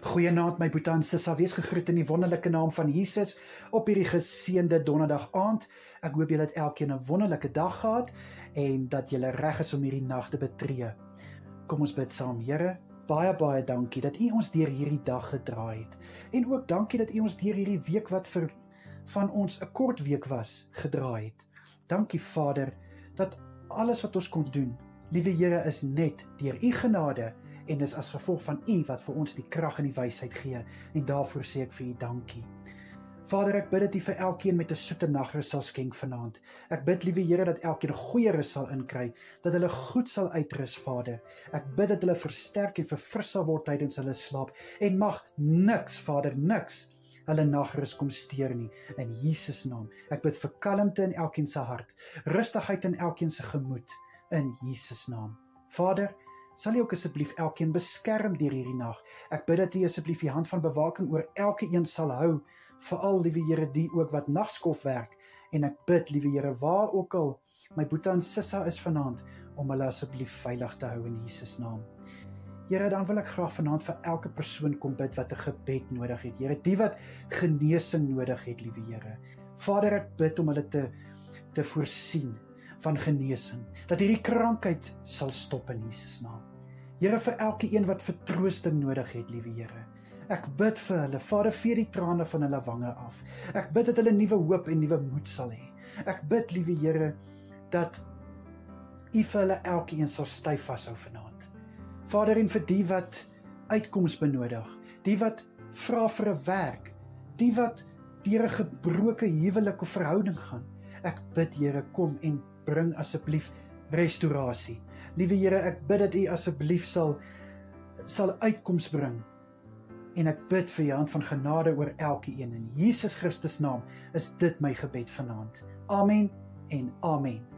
Goeienaand my boetie en sissa, wees gegroet in die wonderlike naam van Jesus op hierdie geseënde donderdag aand. Ek hoop julle het elkeen 'n wonderlike dag gehad en dat julle reg is om hierdie nag te betree. Kom ons bid saam. Here, baie dankie dat U ons deur hierdie dag gedraai het. En ook dankie dat U ons deur hierdie week wat van ons 'n kort week was, gedraai het. Dankie Vader, dat alles wat ons kon doen, liewe Here, is net deur U genade en is as gevolg van U wat vir ons die krag en die wysheid gee, en daarvoor sê ek vir U dankie. Vader, ek bid dat U vir elkeen met 'n soete nagrus sal skenk vanaand. Ek bid, liewe Here, dat elkeen 'n goeie rus sal inkry, dat hulle goed sal uitrus, Vader. Ek bid dat hulle versterk en verfris sal word tydens hulle slaap, en mag niks, Vader, niks hulle nagrus kom steur nie, in Jesus naam. Ek bid vir kalmte in elkeen se hart, rustigheid in elkeen se gemoed, in Jesus naam. Vader, sal U ook asseblief elkeen beskerm deur hierdie nag. Ek bid dat U asseblief die hand van bewaking oor elke een sal hou, veral, liewe Here, die ook wat nagskof werk, en ek bid, liewe Here, waar ook al my boetie en sissa is vanaand, om hulle asseblief veilig te hou in Jesus naam. Here, dan wil ek graag vanaand vir elke persoon kom bid wat 'n gebed nodig het. Here, die wat genesing nodig het, liewe Here. Vader, ek bid om hulle te voorsien van genesing, dat hierdie krankheid sal stop in Jesus naam. Here, vir elke een wat vertroosting nodig het, liewe Here. Ek bid vir hulle, Vader, vee die trane van hulle wange af. Ek bid dat hulle nuwe hoop en nuwe moed sal hê. Ek bid, liewe Here, dat U vir hulle elkeen sal styf vashou vanaand. Vader, en vir die wat uitkoms benodig, die wat vra vir 'n werk, die wat deur 'n gebroke huwelik of verhouding gaan, ek bid, Here, kom en bring asseblief restaurasie. Liewe Here, ek bid dat U asseblief sal uitkoms bring. En ek bid vir U hand van genade oor elke een. In Jesus Christus naam is dit my gebed vanaand. Amen en amen.